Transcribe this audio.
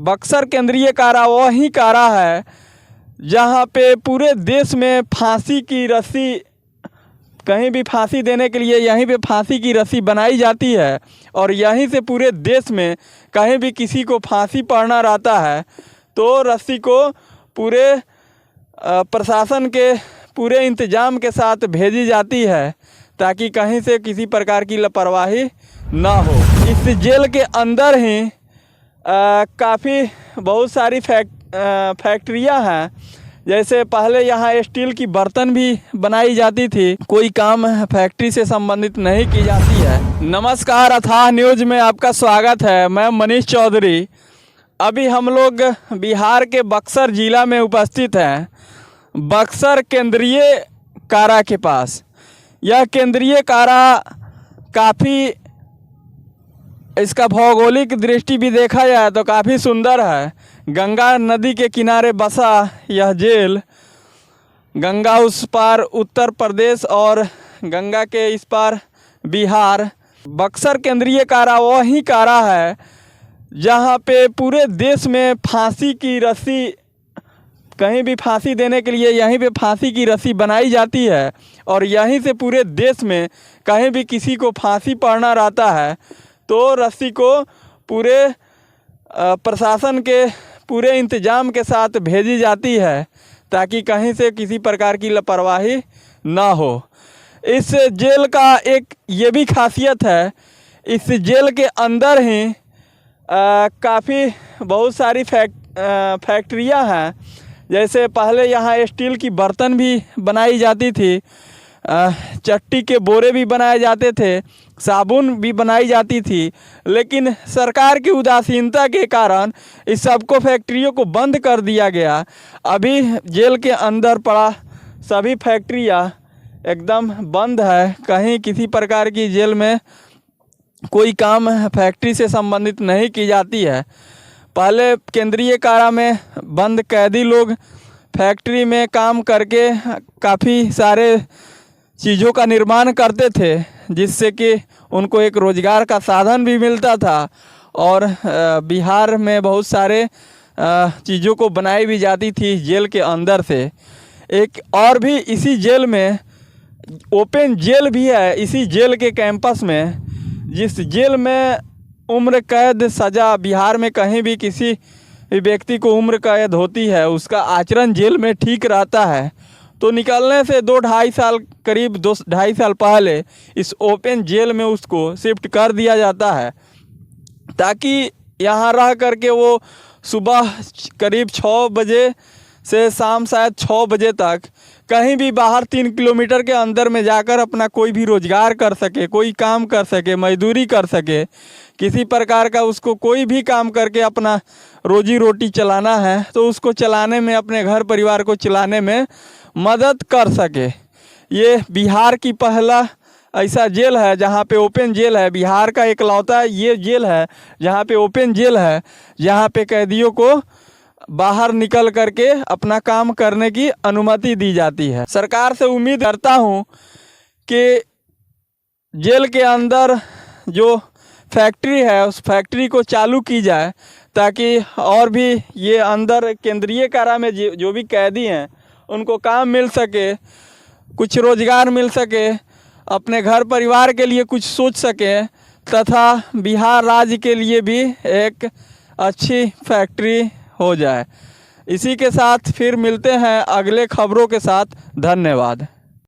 बक्सर केंद्रीय कारा वही कारा है जहाँ पे पूरे देश में फांसी की रस्सी, कहीं भी फांसी देने के लिए यहीं पे फांसी की रस्सी बनाई जाती है और यहीं से पूरे देश में कहीं भी किसी को फांसी पड़ना रहता है तो रस्सी को पूरे प्रशासन के पूरे इंतज़ाम के साथ भेजी जाती है ताकि कहीं से किसी प्रकार की लापरवाही ना हो। इस जेल के अंदर ही काफ़ी बहुत सारी फैक्ट्रियां हैं। जैसे पहले यहाँ स्टील की बर्तन भी बनाई जाती थी, कोई काम फैक्ट्री से संबंधित नहीं की जाती है। नमस्कार, अथाह न्यूज़ में आपका स्वागत है। मैं मनीष चौधरी। अभी हम लोग बिहार के बक्सर ज़िला में उपस्थित हैं, बक्सर केंद्रीय कारा के पास। यह केंद्रीय कारा काफ़ी, इसका भौगोलिक दृष्टि भी देखा जाए तो काफ़ी सुंदर है। गंगा नदी के किनारे बसा यह जेल, गंगा उस पार उत्तर प्रदेश और गंगा के इस पार बिहार। बक्सर केंद्रीय कारा वही कारा है जहाँ पे पूरे देश में फांसी की रस्सी, कहीं भी फांसी देने के लिए यहीं पे फांसी की रस्सी बनाई जाती है और यहीं से पूरे देश में कहीं भी किसी को फांसी पड़ना रहता है तो रस्सी को पूरे प्रशासन के पूरे इंतज़ाम के साथ भेजी जाती है ताकि कहीं से किसी प्रकार की लापरवाही ना हो। इस जेल का एक ये भी खासियत है, इस जेल के अंदर ही काफ़ी बहुत सारी फैक्ट्रियां हैं। जैसे पहले यहाँ स्टील की बर्तन भी बनाई जाती थी, चट्टी के बोरे भी बनाए जाते थे, साबुन भी बनाई जाती थी, लेकिन सरकार की उदासीनता के कारण इस सबको फैक्ट्रियों को बंद कर दिया गया। अभी जेल के अंदर पड़ा सभी फैक्ट्रियाँ एकदम बंद है, कहीं किसी प्रकार की जेल में कोई काम फैक्ट्री से संबंधित नहीं की जाती है। पहले केंद्रीय कारा में बंद कैदी लोग फैक्ट्री में काम करके काफ़ी सारे चीज़ों का निर्माण करते थे जिससे कि उनको एक रोज़गार का साधन भी मिलता था और बिहार में बहुत सारे चीज़ों को बनाई भी जाती थी जेल के अंदर से। एक और भी इसी जेल में ओपन जेल भी है, इसी जेल के कैंपस में। जिस जेल में उम्र कैद सज़ा बिहार में कहीं भी किसी व्यक्ति को उम्र कैद होती है, उसका आचरण जेल में ठीक रहता है तो निकलने से 2-2.5 साल करीब 2-2.5 साल पहले इस ओपन जेल में उसको शिफ्ट कर दिया जाता है ताकि यहाँ रह करके वो सुबह करीब 6 बजे से शाम शायद 6 बजे तक कहीं भी बाहर 3 किलोमीटर के अंदर में जाकर अपना कोई भी रोज़गार कर सके, कोई काम कर सके, मजदूरी कर सके, किसी प्रकार का उसको कोई भी काम करके अपना रोजी रोटी चलाना है तो उसको चलाने में, अपने घर परिवार को चलाने में मदद कर सके। ये बिहार की पहला ऐसा जेल है जहाँ पे ओपन जेल है। बिहार का इकलौता ये जेल है जहाँ पे ओपन जेल है, जहाँ पे कैदियों को बाहर निकल करके अपना काम करने की अनुमति दी जाती है। सरकार से उम्मीद करता हूँ कि जेल के अंदर जो फैक्ट्री है उस फैक्ट्री को चालू की जाए ताकि और भी ये अंदर केंद्रीय कारा में जो भी कैदी हैं उनको काम मिल सके, कुछ रोज़गार मिल सके, अपने घर परिवार के लिए कुछ सोच सके तथा बिहार राज्य के लिए भी एक अच्छी फैक्ट्री हो जाए। इसी के साथ फिर मिलते हैं अगले खबरों के साथ। धन्यवाद।